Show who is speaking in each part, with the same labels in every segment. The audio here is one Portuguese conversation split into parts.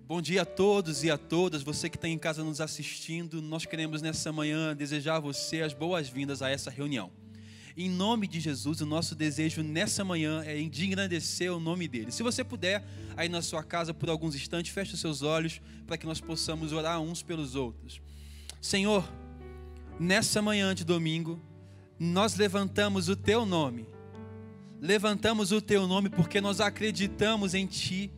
Speaker 1: Bom dia a todos e a todas, você que está em casa nos assistindo. Nós queremos nessa manhã desejar a você as boas-vindas a essa reunião. Em nome de Jesus, o nosso desejo nessa manhã é de engrandecer o nome dele. Se você puder, aí na sua casa por alguns instantes, feche os seus olhos para que nós possamos orar uns pelos outros. Senhor, nessa manhã de domingo, nós levantamos o teu nome. Levantamos o teu nome porque nós acreditamos em ti.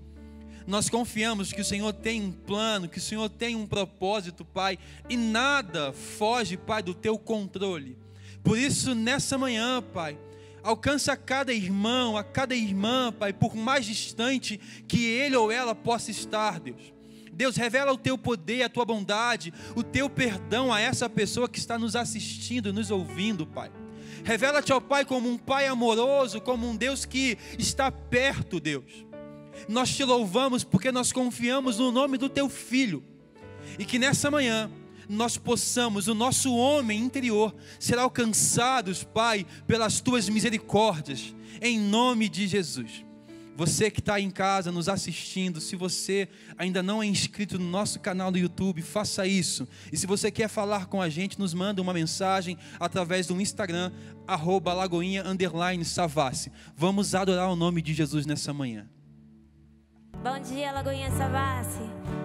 Speaker 1: Nós confiamos que o Senhor tem um plano, que o Senhor tem um propósito, Pai, e nada foge, Pai, do teu controle. Por isso, nessa manhã, Pai, alcança cada irmão, a cada irmã, Pai, por mais distante que ele ou ela possa estar, Deus. Deus, revela o teu poder, a tua bondade, o teu perdão a essa pessoa que está nos assistindo, nos ouvindo, Pai. Revela-te, ó Pai, como um Pai amoroso, como um Deus que está perto, Deus. Nós te louvamos porque nós confiamos no nome do teu Filho. E que nessa manhã nós possamos, o nosso homem interior, ser alcançados, Pai, pelas tuas misericórdias, em nome de Jesus. Você que está em casa nos assistindo, se você ainda não é inscrito no nosso canal do YouTube, faça isso. E se você quer falar com a gente, nos manda uma mensagem através do Instagram, @Lagoinha_Savassi. Vamos adorar o nome de Jesus nessa manhã.
Speaker 2: Bom dia, Lagoinha Savassi.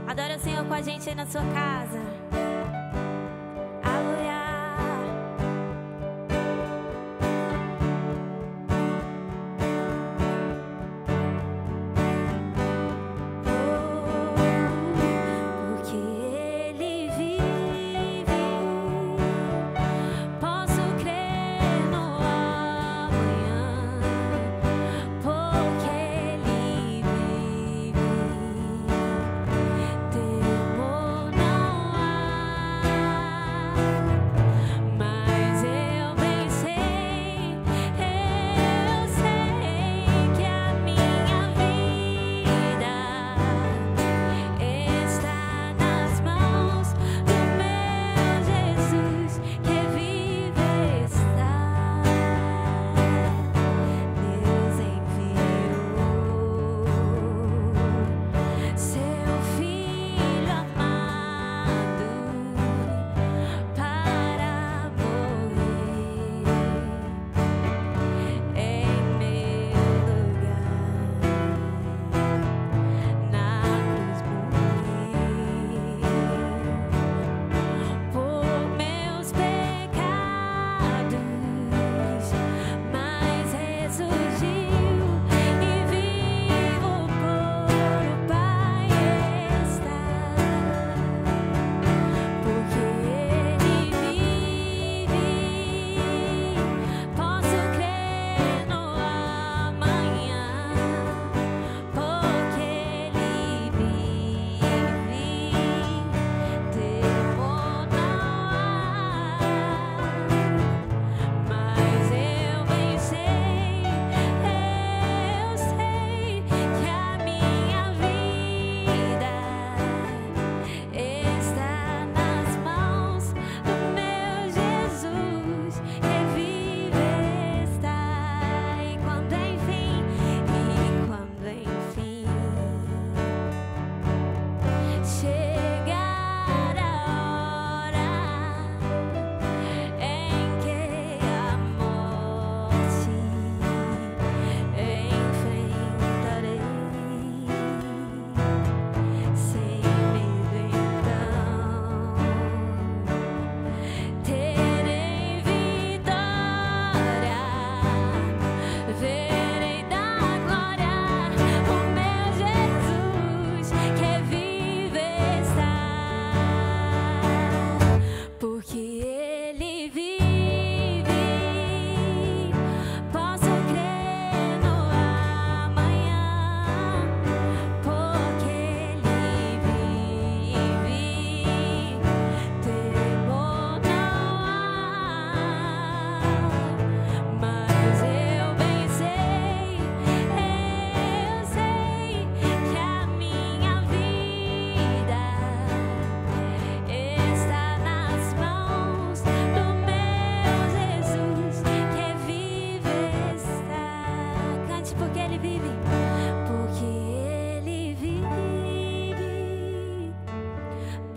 Speaker 2: Adora o Senhor com a gente aí na sua casa. Aleluia. Porque Ele vive, posso crer no amanhã. Porque Ele vive, temor não há.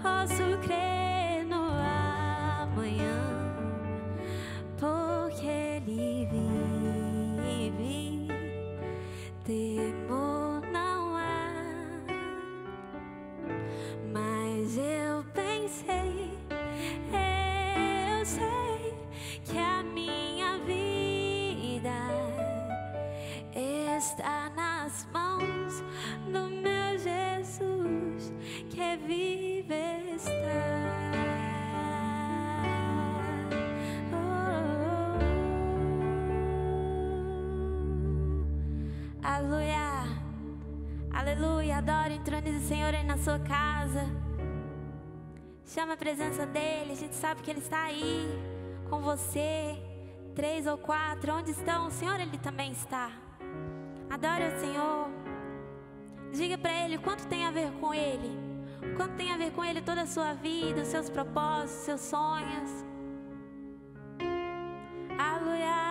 Speaker 2: posso crer no amanhã, porque Ele vive. Temor não há, mas eu pensei, eu sei que a minha vida está nas mãos do meu Jesus, que vive está. Aleluia, aleluia. Adore, entronize o Senhor aí na sua casa. Chama a presença dEle. A gente sabe que Ele está aí com você. 3 ou 4, onde estão? O Senhor, Ele também está. Adore o Senhor. Diga para Ele o quanto tem a ver com Ele. O quanto tem a ver com Ele toda a sua vida, os seus propósitos, os seus sonhos. Aleluia.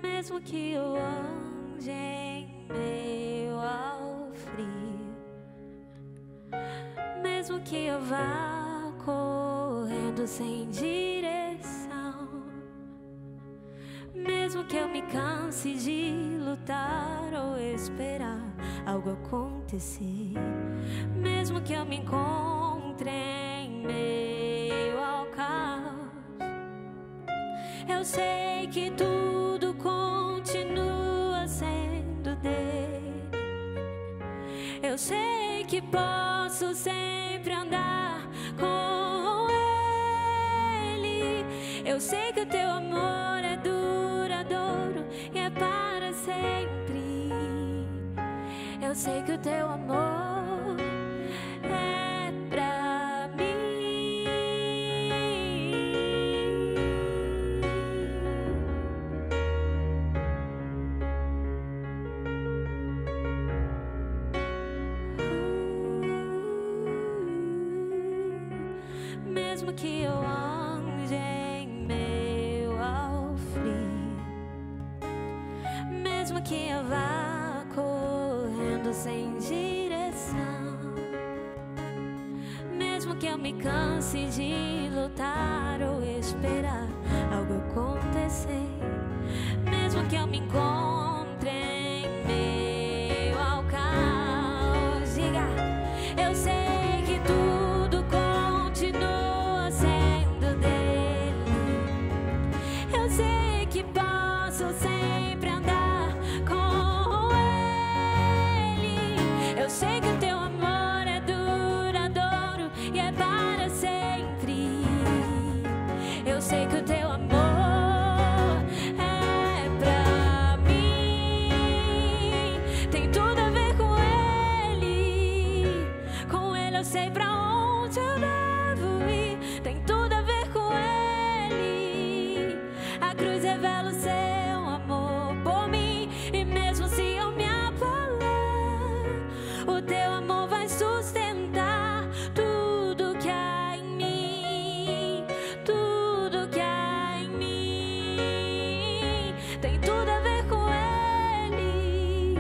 Speaker 2: Mesmo que eu ande em meio ao frio, mesmo que eu vá correndo sem direção, mesmo que eu me canse de lutar ou esperar algo acontecer, mesmo que eu me encontre em meio ao caos, eu sei que tudo continua sendo dele. Eu sei que posso sempre andar com Ele. Eu sei que o teu amor é duradouro e é para sempre. Eu sei que o teu amor é pra mim. Mesmo que eu ande em meio ao frio, mesmo que eu vá correndo sem direção, mesmo que eu me canse de lutar ou esperar algo acontecer, mesmo que eu me encontre em meio ao caos, diga, eu sei que tudo continua sendo dele. Eu sei que posso sempre andar com Ele. Eu sei que o teu amor é duradouro e é para sempre. Eu sei que o teu amor é pra mim. Tem tudo a ver com Ele. Com Ele eu sei pra onde eu devo ir. Tem tudo a ver com Ele. A cruz revela o seu amor por mim. E mesmo se eu me abalar, o teu amor vai sustentar tudo que há em mim. Tudo que há em mim. Tem tudo a ver com Ele.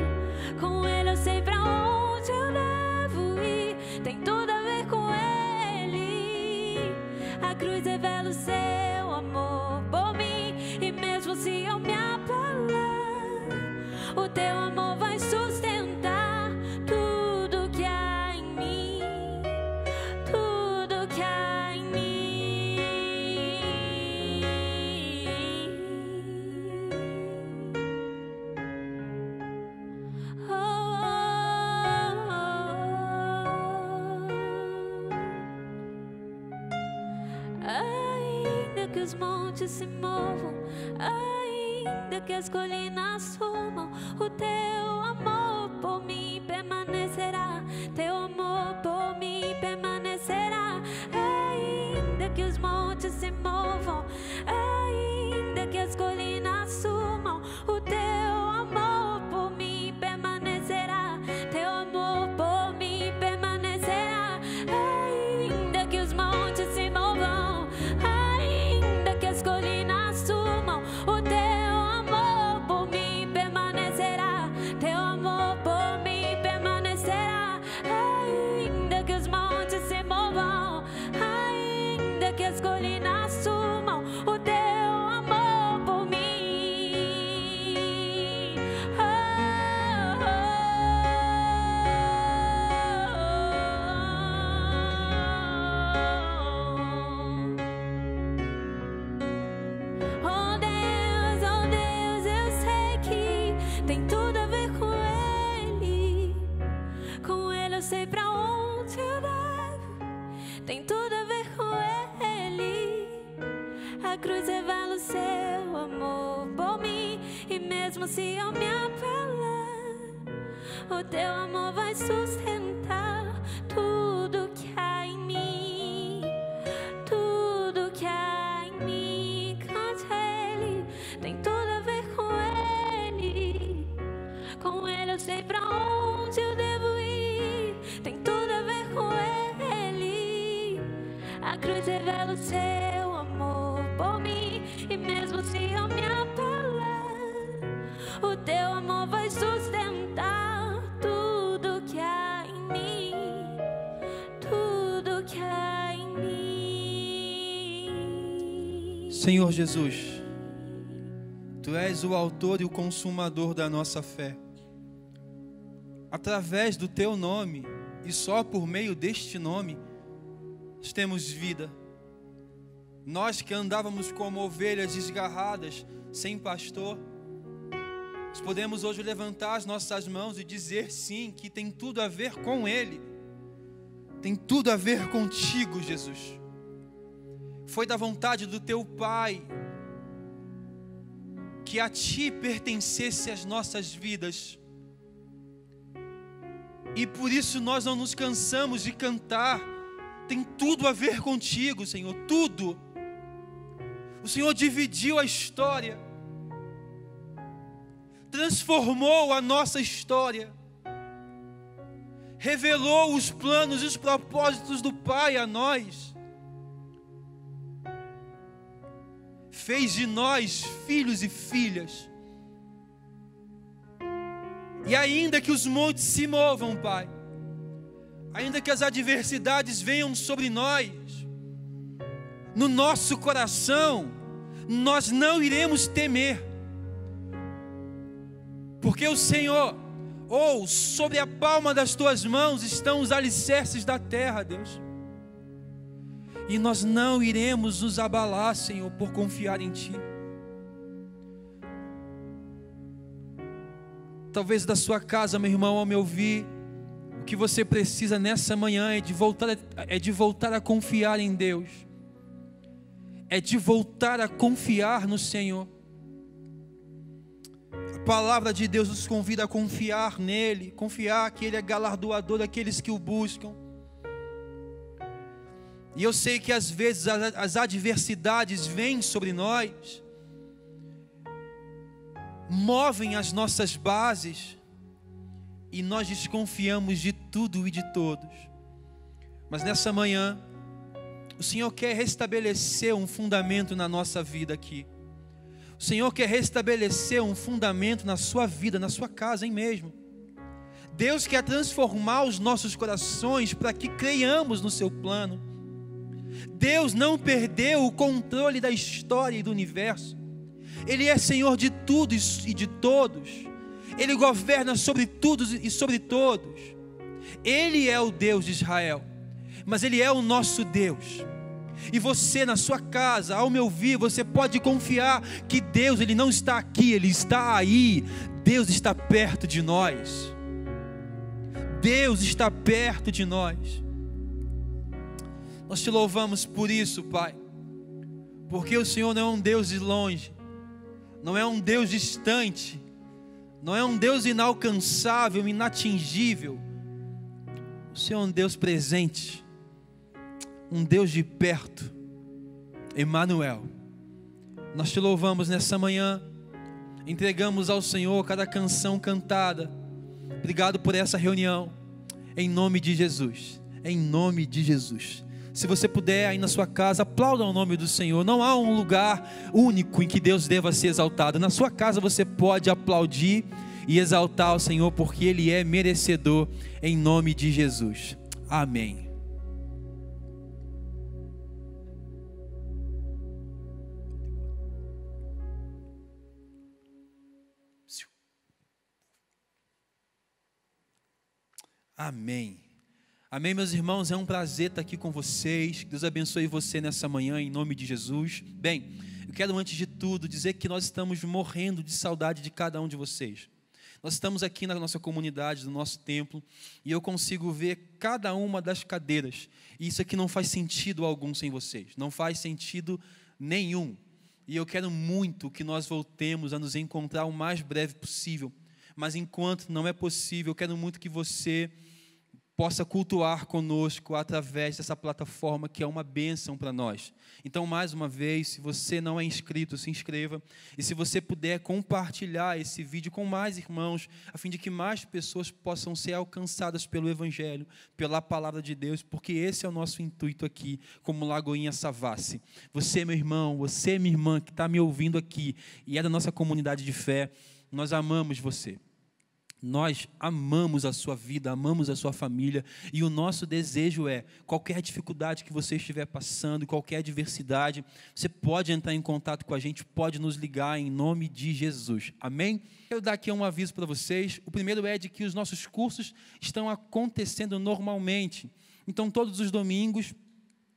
Speaker 2: Com Ele eu sei pra onde eu devo ir. Tem tudo a ver com Ele. A cruz revela o seu amor por mim. E mesmo se eu me abalar, o teu amor vai sustentar tudo que há em mim. Tudo que há em mim. Oh, oh, oh. Ainda que os montes se movam, ainda que as colinas sumam, o teu amor por mim permanecerá. Teu amor por mim permanecerá. Ainda que os montes se movam, ainda que as colinas sumam, o teu amor por mim permanecerá. Teu amor por mim permanecerá. Ainda que os montes se movam, ainda que as colinas sumam, o teu amor por mim permanecerá. Teu amor tem tudo a ver com Ele. Com Ele eu sei pra onde eu levo, tem tudo a ver com Ele. A cruz revela o seu amor por mim, e mesmo se eu me apelar, o teu amor vai sustentar tudo que há em mim. Tudo que há em mim, cante Ele, tem tudo a ver com Ele. Com Ele eu sei pra onde eu devo ir, tem tudo a ver com Ele. A cruz revela o seu amor por mim, e mesmo se eu me apelar, o teu amor vai sustentar tudo que há em mim. Tudo que há em mim.
Speaker 1: Senhor Jesus, Tu és o autor e o consumador da nossa fé. Através do Teu nome, e só por meio deste nome, nós temos vida. Nós que andávamos como ovelhas desgarradas, sem pastor, nós podemos hoje levantar as nossas mãos e dizer sim, que tem tudo a ver com Ele. Tem tudo a ver contigo, Jesus. Foi da vontade do Teu Pai que a Ti pertencesse as nossas vidas. E por isso nós não nos cansamos de cantar. Tem tudo a ver contigo, Senhor, tudo. O Senhor dividiu a história, transformou a nossa história, revelou os planos e os propósitos do Pai a nós, fez de nós filhos e filhas. E ainda que os montes se movam, Pai, ainda que as adversidades venham sobre nós, no nosso coração, nós não iremos temer, porque o Senhor, sobre a palma das Tuas mãos estão os alicerces da terra, Deus. E nós não iremos nos abalar, Senhor, por confiar em Ti. Talvez da sua casa, meu irmão, ao me ouvir, o que você precisa nessa manhã é de voltar a confiar em Deus. É de voltar a confiar no Senhor. A palavra de Deus nos convida a confiar nele, confiar que Ele é galardoador daqueles que o buscam. E eu sei que às vezes as adversidades vêm sobre nós, movem as nossas bases, e nós desconfiamos de tudo e de todos. Mas nessa manhã, o Senhor quer restabelecer um fundamento na nossa vida aqui. O Senhor quer restabelecer um fundamento na sua vida, na sua casa aí mesmo. Deus quer transformar os nossos corações para que creiamos no seu plano. Deus não perdeu o controle da história e do universo. Ele é Senhor de tudo e de todos. Ele governa sobre tudo e sobre todos. Ele é o Deus de Israel, mas Ele é o nosso Deus. E você na sua casa, ao me ouvir, você pode confiar que Deus, Ele não está aqui, Ele está aí. Deus está perto de nós. Deus está perto de nós. Nós Te louvamos por isso, Pai, porque o Senhor não é um Deus de longe, não é um Deus distante, não é um Deus inalcançável, inatingível. O Senhor é um Deus presente, um Deus de perto. Emanuel. Nós Te louvamos nessa manhã, entregamos ao Senhor cada canção cantada. Obrigado por essa reunião, em nome de Jesus, em nome de Jesus. Se você puder, aí na sua casa, aplauda o nome do Senhor. Não há um lugar único em que Deus deva ser exaltado. Na sua casa você pode aplaudir e exaltar o Senhor, porque Ele é merecedor, em nome de Jesus. Amém. Amém. Amém, meus irmãos, é um prazer estar aqui com vocês. Deus abençoe você nessa manhã, em nome de Jesus. Bem, eu quero antes de tudo dizer que nós estamos morrendo de saudade de cada um de vocês. Nós estamos aqui na nossa comunidade, no nosso templo, e eu consigo ver cada uma das cadeiras. E isso aqui não faz sentido algum sem vocês, não faz sentido nenhum. E eu quero muito que nós voltemos a nos encontrar o mais breve possível. Mas enquanto não é possível, eu quero muito que você possa cultuar conosco através dessa plataforma que é uma bênção para nós. Então, mais uma vez, se você não é inscrito, se inscreva. E se você puder compartilhar esse vídeo com mais irmãos, a fim de que mais pessoas possam ser alcançadas pelo Evangelho, pela Palavra de Deus, porque esse é o nosso intuito aqui, como Lagoinha Savassi. Você, meu irmão, você, minha irmã, que está me ouvindo aqui e é da nossa comunidade de fé, nós amamos você. Nós amamos a sua vida, amamos a sua família, e o nosso desejo é, qualquer dificuldade que você estiver passando, qualquer adversidade, você pode entrar em contato com a gente, pode nos ligar em nome de Jesus. Amém? Quero dar aqui um aviso para vocês. O primeiro é de que os nossos cursos estão acontecendo normalmente. Então, todos os domingos,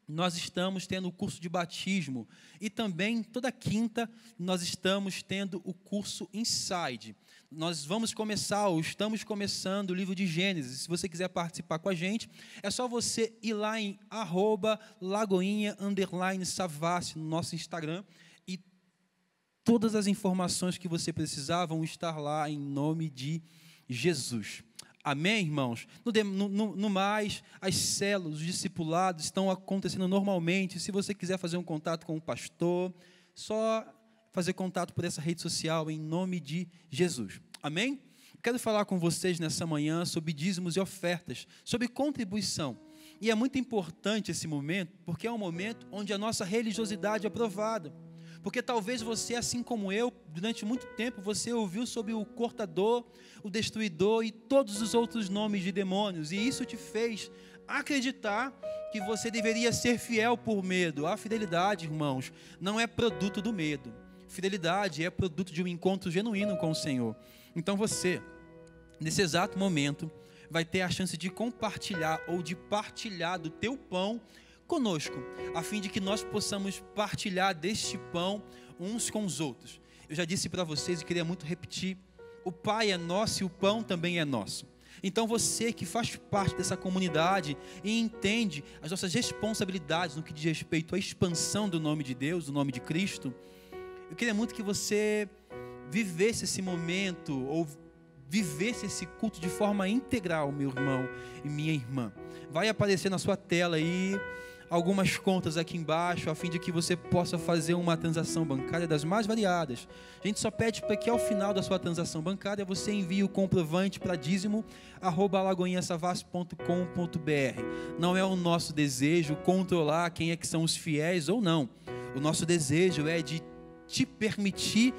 Speaker 1: nós estamos tendo o curso de batismo, e também, toda quinta, nós estamos tendo o curso Inside. Nós estamos começando o livro de Gênesis. Se você quiser participar com a gente, é só você ir lá em @Lagoinha_Savassi no nosso Instagram, e todas as informações que você precisar vão estar lá em nome de Jesus. Amém, irmãos? No mais, as células, os discipulados estão acontecendo normalmente. Se você quiser fazer um contato com o pastor, só fazer contato por essa rede social em nome de Jesus. Amém? Quero falar com vocês nessa manhã sobre dízimos e ofertas, sobre contribuição. E é muito importante esse momento, porque é um momento onde a nossa religiosidade é provada. Porque talvez você, assim como eu, durante muito tempo, você ouviu sobre o cortador, o destruidor e todos os outros nomes de demônios. E isso te fez acreditar que você deveria ser fiel por medo. A fidelidade, irmãos, não é produto do medo. Fidelidade é produto de um encontro genuíno com o Senhor. Então você, nesse exato momento, vai ter a chance de compartilhar ou de partilhar do teu pão conosco, a fim de que nós possamos partilhar deste pão uns com os outros. Eu já disse para vocês e queria muito repetir, o Pai é nosso e o pão também é nosso. Então você que faz parte dessa comunidade e entende as nossas responsabilidades no que diz respeito à expansão do nome de Deus, do nome de Cristo, eu queria muito que você vivesse esse momento ou vivesse esse culto de forma integral, meu irmão e minha irmã. Vai aparecer na sua tela aí algumas contas aqui embaixo, a fim de que você possa fazer uma transação bancária das mais variadas. A gente só pede para que ao final da sua transação bancária você envie o comprovante para dízimo@lagoinhasavassi.com.br. Não é o nosso desejo controlar quem é que são os fiéis ou não. O nosso desejo é de te permitir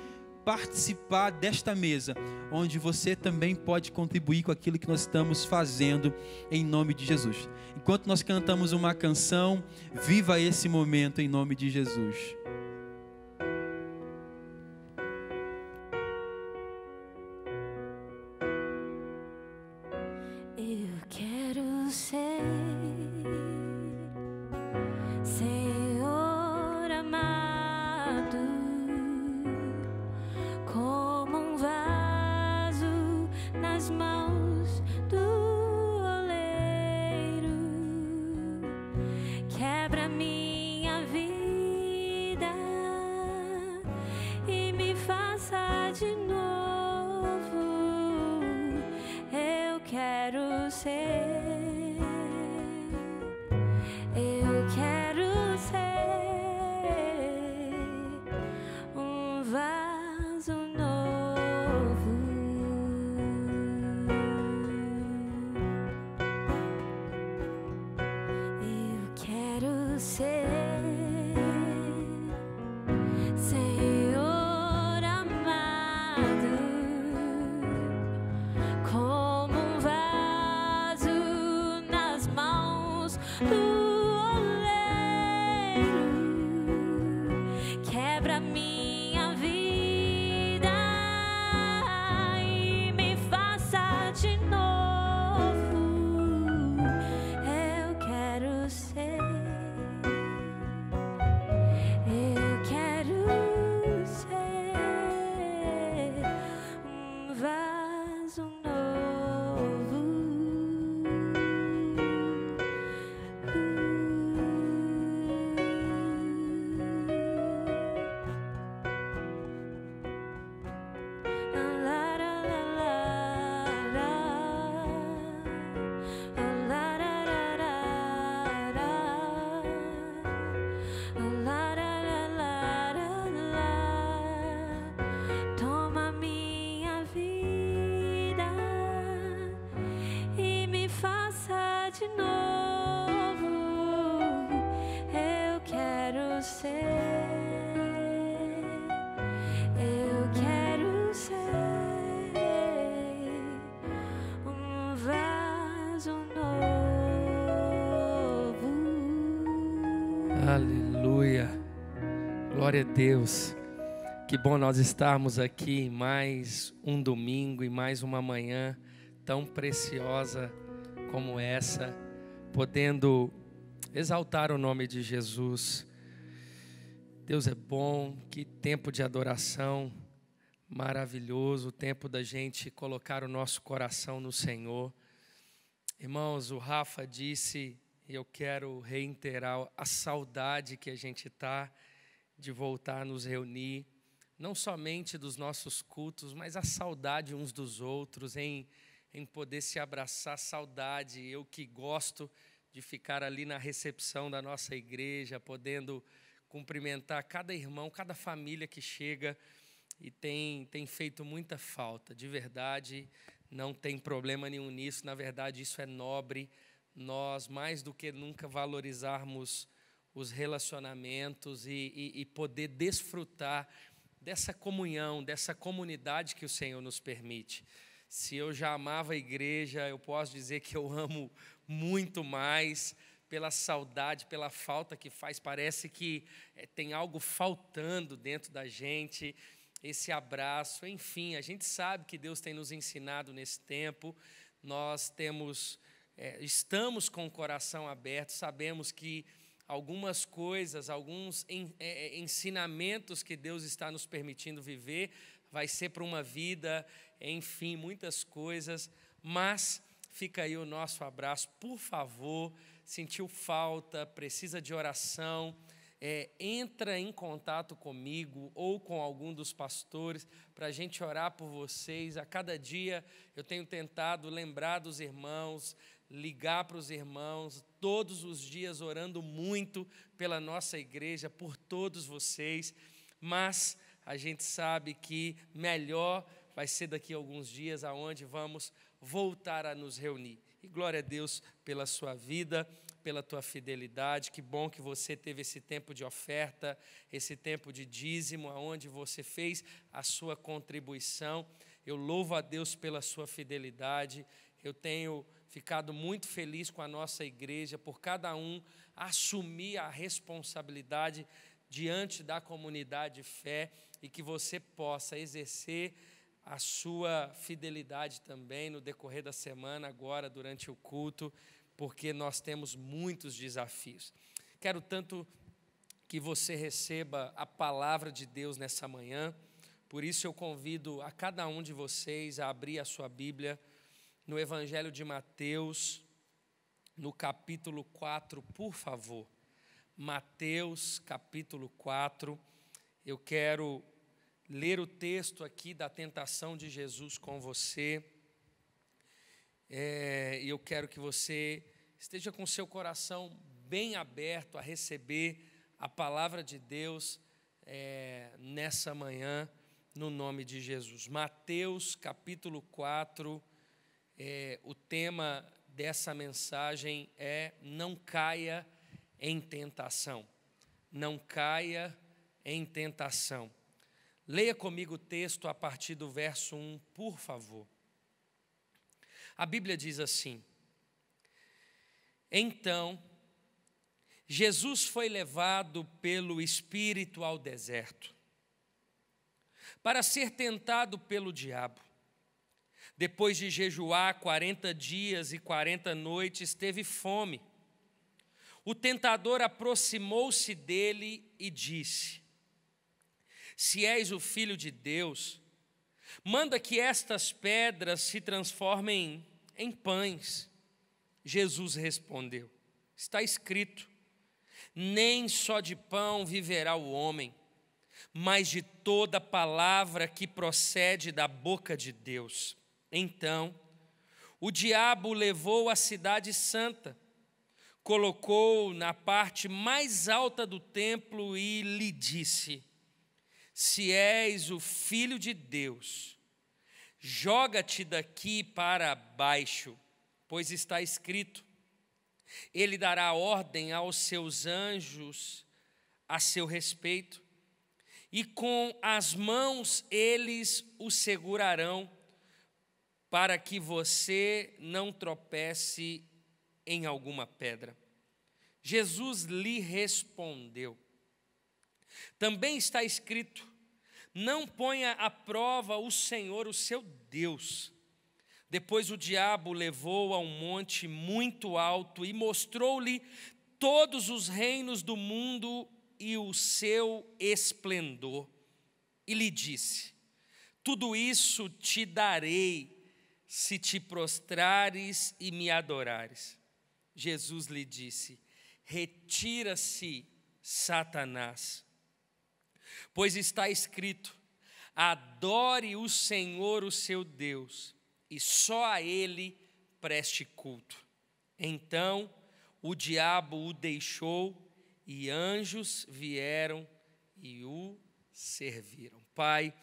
Speaker 1: participar desta mesa, onde você também pode contribuir com aquilo que nós estamos fazendo em nome de Jesus. Enquanto nós cantamos uma canção, viva esse momento em nome de Jesus.
Speaker 2: Eu quero ser Senhor amado, como um vaso nas mãos do oleiro. Quebra minha vida e me faça de novo. Eu quero ser. Eu quero ser um vaso novo. Eu quero ser Senhor amado, como um vaso nas mãos do quebra minha vida e me faça de novo. Eu quero ser. Eu quero ser um vaso
Speaker 3: Aleluia, glória a Deus. Que bom nós estarmos aqui em mais um domingo e mais uma manhã tão preciosa como essa, podendo exaltar o nome de Jesus. Deus é bom, que tempo de adoração maravilhoso, tempo da gente colocar o nosso coração no Senhor. Irmãos, o Rafa disse, e eu quero reiterar a saudade que a gente está de voltar a nos reunir, não somente dos nossos cultos, mas a saudade uns dos outros, em poder se abraçar, saudade. Eu que gosto de ficar ali na recepção da nossa igreja, podendo cumprimentar cada irmão, cada família que chega, e tem feito muita falta, de verdade, não tem problema nenhum nisso, na verdade isso é nobre. Nós, mais do que nunca, valorizarmos os relacionamentos e poder desfrutar dessa comunhão, dessa comunidade que o Senhor nos permite. Se eu já amava a igreja, eu posso dizer que eu amo muito mais, pela saudade, pela falta que faz. Parece que tem algo faltando dentro da gente, esse abraço. Enfim, a gente sabe que Deus tem nos ensinado nesse tempo. Nós estamos com o coração aberto, sabemos que algumas coisas, alguns ensinamentos que Deus está nos permitindo viver, vai ser para uma vida, enfim, muitas coisas, mas fica aí o nosso abraço. Por favor, sentiu falta, precisa de oração, entra em contato comigo ou com algum dos pastores para a gente orar por vocês. A cada dia eu tenho tentado lembrar dos irmãos, ligar para os irmãos, todos os dias orando muito pela nossa igreja, por todos vocês, mas a gente sabe que melhor vai ser daqui a alguns dias, aonde vamos voltar a nos reunir. E glória a Deus pela sua vida, pela tua fidelidade. Que bom que você teve esse tempo de oferta, esse tempo de dízimo, aonde você fez a sua contribuição. Eu louvo a Deus pela sua fidelidade. Eu tenho ficado muito feliz com a nossa igreja, por cada um assumir a responsabilidade diante da comunidade de fé, e que você possa exercer a sua fidelidade também no decorrer da semana, agora durante o culto, porque nós temos muitos desafios. Quero tanto que você receba a palavra de Deus nessa manhã, por isso eu convido a cada um de vocês a abrir a sua Bíblia no Evangelho de Mateus, no capítulo 4, por favor. Mateus, capítulo 4. Eu quero ler o texto aqui da tentação de Jesus com você. E eu quero que você esteja com seu coração bem aberto a receber a palavra de Deus nessa manhã, no nome de Jesus. Mateus, capítulo 4. O tema dessa mensagem é: não caia em tentação. Não caia em tentação. Leia comigo o texto a partir do verso 1, por favor. A Bíblia diz assim: Então, Jesus foi levado pelo Espírito ao deserto, para ser tentado pelo diabo. Depois de jejuar 40 dias e 40 noites, teve fome. O tentador aproximou-se dele e disse: Se és o Filho de Deus, manda que estas pedras se transformem em pães. Jesus respondeu: Está escrito, nem só de pão viverá o homem, mas de toda palavra que procede da boca de Deus. Então, o diabo levou a cidade santa, colocou na parte mais alta do templo e lhe disse: Se és o Filho de Deus, joga-te daqui para baixo, pois está escrito: Ele dará ordem aos seus anjos a seu respeito, e com as mãos eles o segurarão, para que você não tropece em alguma pedra. Jesus lhe respondeu: também está escrito, não ponha à prova o Senhor, o seu Deus. Depois o diabo o levou a um monte muito alto e mostrou-lhe todos os reinos do mundo e o seu esplendor. E lhe disse: tudo isso te darei se te prostrares e me adorares. Jesus lhe disse: retira-se, Satanás, pois está escrito, adore o Senhor, o seu Deus, e só a Ele preste culto. Então o diabo o deixou e anjos vieram e o serviram. Pai,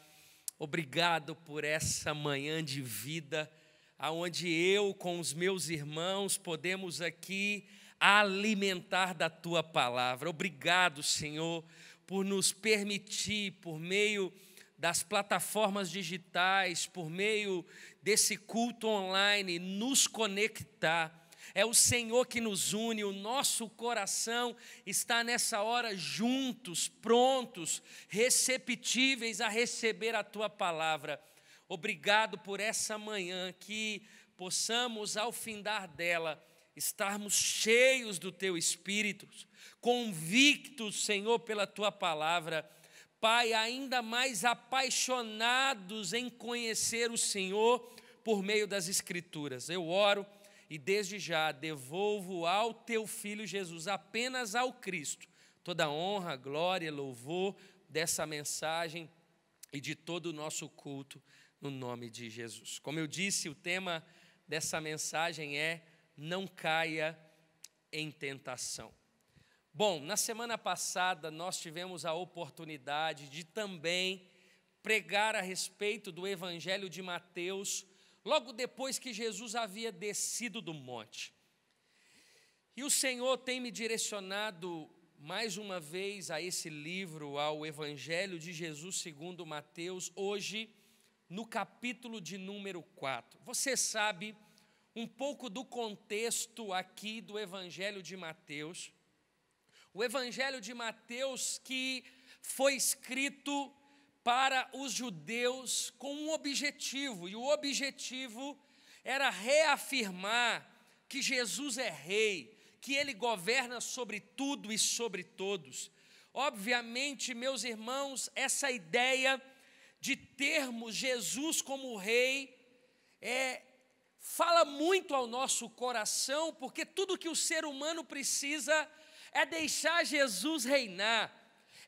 Speaker 3: obrigado por essa manhã de vida, aonde eu com os meus irmãos podemos aqui alimentar da Tua palavra. Obrigado, Senhor, por nos permitir, por meio das plataformas digitais, por meio desse culto online, nos conectar. É o Senhor que nos une, o nosso coração está nessa hora juntos, prontos, receptíveis a receber a Tua palavra. Obrigado por essa manhã, que possamos, ao findar dela, estarmos cheios do Teu Espírito, convictos, Senhor, pela Tua palavra. Pai, ainda mais apaixonados em conhecer o Senhor por meio das Escrituras. Eu oro e desde já devolvo ao Teu Filho Jesus, apenas ao Cristo, toda a honra, glória e louvor dessa mensagem e de todo o nosso culto, no nome de Jesus. Como eu disse, o tema dessa mensagem é: não caia em tentação. Bom, na semana passada nós tivemos a oportunidade de também pregar a respeito do Evangelho de Mateus, logo depois que Jesus havia descido do monte. E o Senhor tem me direcionado mais uma vez a esse livro, ao Evangelho de Jesus segundo Mateus, hoje no capítulo de número 4. Você sabe um pouco do contexto aqui do Evangelho de Mateus. O Evangelho de Mateus, que foi escrito para os judeus com um objetivo, e o objetivo era reafirmar que Jesus é rei, que Ele governa sobre tudo e sobre todos. Obviamente, meus irmãos, essa ideia de termos Jesus como rei fala muito ao nosso coração, porque tudo que o ser humano precisa é deixar Jesus reinar,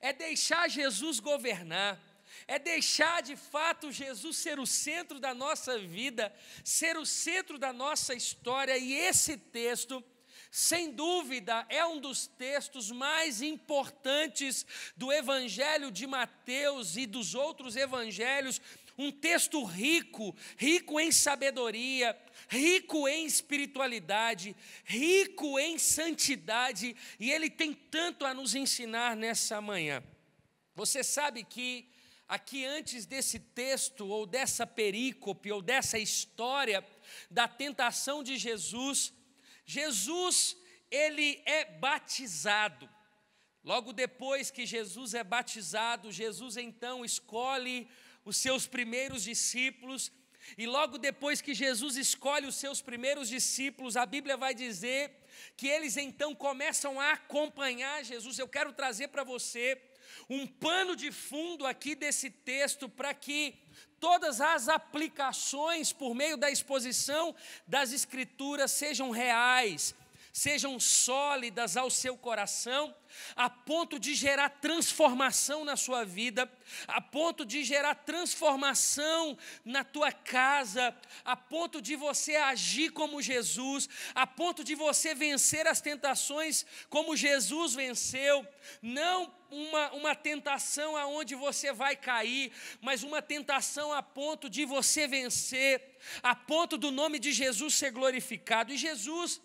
Speaker 3: é deixar Jesus governar, é deixar de fato Jesus ser o centro da nossa vida, ser o centro da nossa história. E esse texto, sem dúvida, é um dos textos mais importantes do Evangelho de Mateus e dos outros evangelhos. Um texto rico, rico em sabedoria, rico em espiritualidade, rico em santidade, e ele tem tanto a nos ensinar nessa manhã. Você sabe que aqui antes desse texto, ou dessa perícope, ou dessa história da tentação de Jesus, ele é batizado. Logo depois que Jesus é batizado, Jesus então escolhe os seus primeiros discípulos, e logo depois que Jesus escolhe os seus primeiros discípulos, a Bíblia vai dizer que eles então começam a acompanhar Jesus. Eu quero trazer para você um pano de fundo aqui desse texto, para que todas as aplicações por meio da exposição das Escrituras sejam reais, sejam sólidas ao seu coração, a ponto de gerar transformação na sua vida, a ponto de gerar transformação na tua casa, a ponto de você agir como Jesus, a ponto de você vencer as tentações como Jesus venceu. Não uma tentação aonde você vai cair, mas uma tentação a ponto de você vencer, a ponto do nome de Jesus ser glorificado. E Jesus,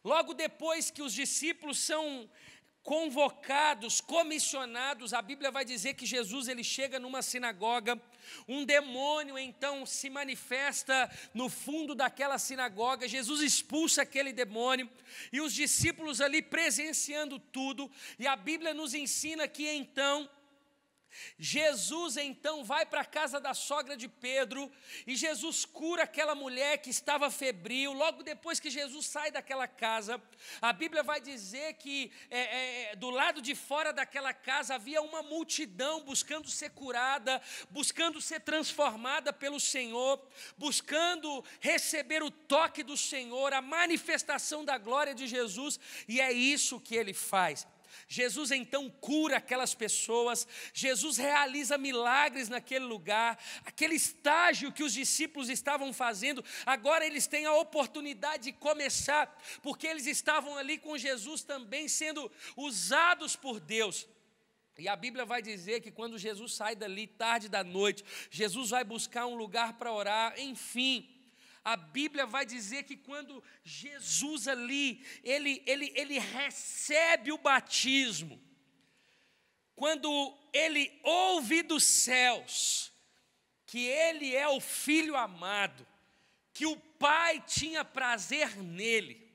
Speaker 3: logo depois que os discípulos são convocados, comissionados. A Bíblia vai dizer que Jesus ele chega numa sinagoga, um demônio então se manifesta no fundo daquela sinagoga, Jesus expulsa aquele demônio, e os discípulos ali presenciando tudo, e a Bíblia nos ensina que então Jesus então vai para a casa da sogra de Pedro, e Jesus cura aquela mulher que estava febril. Logo depois que Jesus sai daquela casa, a Bíblia vai dizer que do lado de fora daquela casa havia uma multidão buscando ser curada, buscando ser transformada pelo Senhor, buscando receber o toque do Senhor, a manifestação da glória de Jesus, e é isso que ele faz. Jesus então cura aquelas pessoas, Jesus realiza milagres naquele lugar, aquele estágio que os discípulos estavam fazendo, agora eles têm a oportunidade de começar, porque eles estavam ali com Jesus também sendo usados por Deus. E a Bíblia vai dizer que quando Jesus sai dali, tarde da noite, Jesus vai buscar um lugar para orar, enfim. A Bíblia vai dizer que quando Jesus ali, ele recebe o batismo, quando ele ouve dos céus que ele é o Filho amado, que o Pai tinha prazer nele,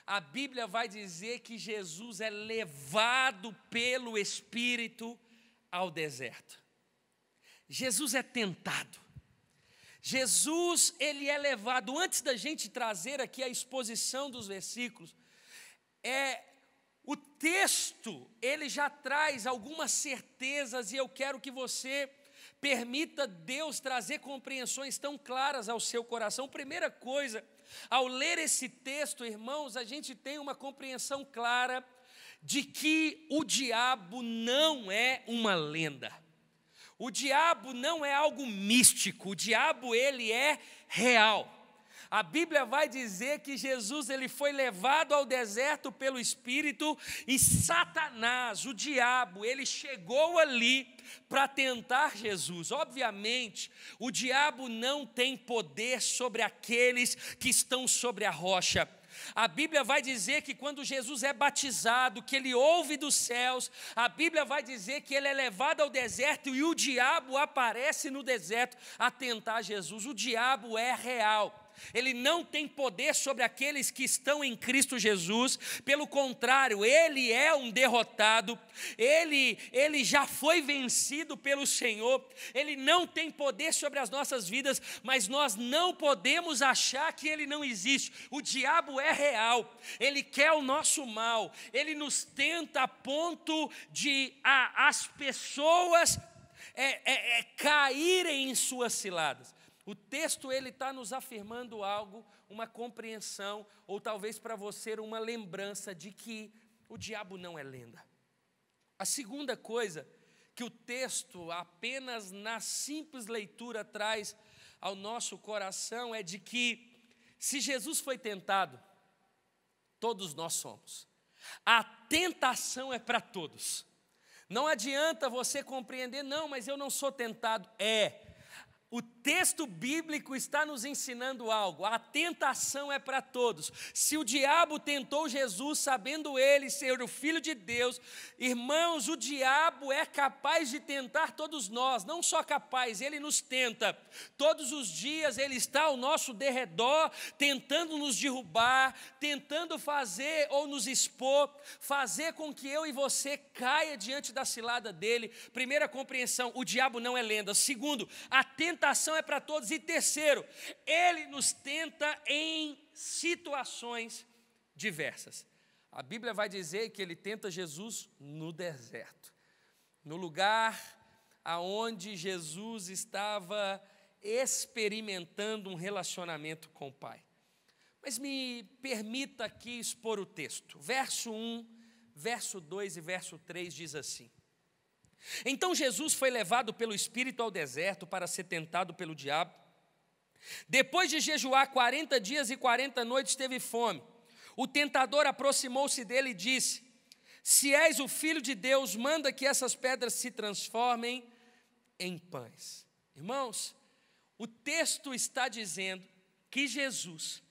Speaker 3: a Bíblia vai dizer que Jesus é levado pelo Espírito ao deserto. Jesus é tentado. Jesus, ele é levado, antes da gente trazer aqui a exposição dos versículos, o texto, ele já traz algumas certezas, e eu quero que você permita Deus trazer compreensões tão claras ao seu coração. Primeira coisa, ao ler esse texto, irmãos, a gente tem uma compreensão clara de que o diabo não é uma lenda. O diabo não é algo místico, o diabo ele é real. A Bíblia vai dizer que Jesus ele foi levado ao deserto pelo Espírito, e Satanás, o diabo, ele chegou ali para tentar Jesus. Obviamente, o diabo não tem poder sobre aqueles que estão sobre a rocha. A Bíblia vai dizer que quando Jesus é batizado, que ele ouve dos céus, a Bíblia vai dizer que ele é levado ao deserto e o diabo aparece no deserto a tentar Jesus. O diabo é real. Ele não tem poder sobre aqueles que estão em Cristo Jesus, pelo contrário, ele é um derrotado, ele já foi vencido pelo Senhor, ele não tem poder sobre as nossas vidas, mas nós não podemos achar que ele não existe. O diabo é real, ele quer o nosso mal, ele nos tenta a ponto de as pessoas caírem em suas ciladas. O texto ele está nos afirmando algo, uma compreensão, ou talvez para você uma lembrança de que o diabo não é lenda. A segunda coisa que o texto, apenas na simples leitura, traz ao nosso coração é de que, se Jesus foi tentado, todos nós somos. A tentação é para todos. Não adianta você compreender, não, mas eu não sou tentado. O texto bíblico está nos ensinando algo, a tentação é para todos. Se o diabo tentou Jesus, sabendo ele ser o Filho de Deus, irmãos, o diabo é capaz de tentar todos nós, não só capaz, ele nos tenta. Todos os dias ele está ao nosso derredor, tentando nos derrubar, tentando fazer ou nos expor, fazer com que eu e você caia diante da cilada dele. Primeira compreensão, o diabo não é lenda. Segundo, a tentação é para todos. E terceiro, ele nos tenta em situações diversas. A Bíblia vai dizer que ele tenta Jesus no deserto, no lugar aonde Jesus estava experimentando um relacionamento com o Pai. Mas me permita aqui expor o texto. Verso 1, verso 2 e verso 3 diz assim: Então Jesus foi levado pelo Espírito ao deserto para ser tentado pelo diabo. Depois de jejuar 40 dias e 40 noites, teve fome. O tentador aproximou-se dele e disse: Se és o Filho de Deus, manda que essas pedras se transformem em pães. Irmãos, o texto está dizendo que Jesus,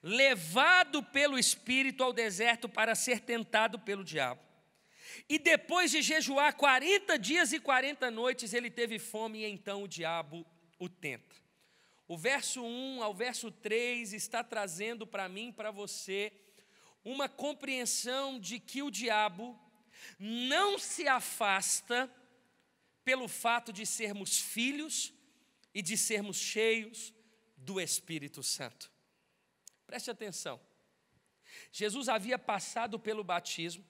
Speaker 3: levado pelo Espírito ao deserto para ser tentado pelo diabo. E depois de jejuar 40 dias e 40 noites, ele teve fome e então o diabo o tenta. O verso 1 ao verso 3 está trazendo para mim e para você uma compreensão de que o diabo não se afasta pelo fato de sermos filhos e de sermos cheios do Espírito Santo. Preste atenção. Jesus havia passado pelo batismo,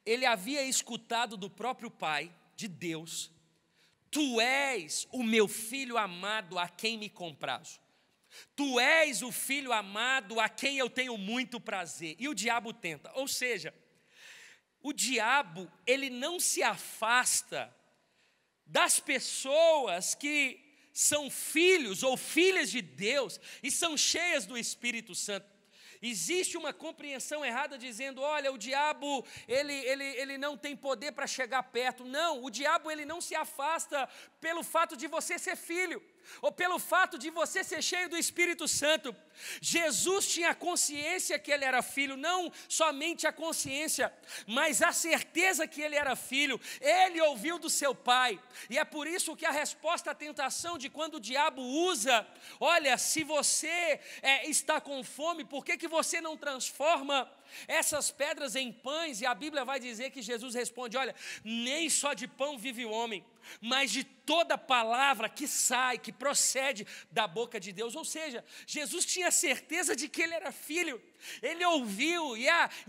Speaker 3: ele havia escutado do próprio Pai, de Deus: Tu és o meu filho amado a quem me comprazo. Tu és o filho amado a quem eu tenho muito prazer. E o diabo tenta. Ou seja, o diabo, ele não se afasta das pessoas que são filhos ou filhas de Deus e são cheias do Espírito Santo. Existe uma compreensão errada dizendo, olha, o diabo, ele não tem poder para chegar perto. Não, o diabo, ele não se afasta pelo fato de você ser filho, ou pelo fato de você ser cheio do Espírito Santo. Jesus tinha consciência que ele era filho, não somente a consciência, mas a certeza que ele era filho. Ele ouviu do seu pai, e é por isso que a resposta à tentação de quando o diabo usa, olha, se você está com fome, por que você não transforma essas pedras em pães? E a Bíblia vai dizer que Jesus responde, olha, nem só de pão vive o homem, mas de toda palavra que sai, que procede da boca de Deus. Ou seja, Jesus tinha certeza de que ele era filho, ele ouviu, e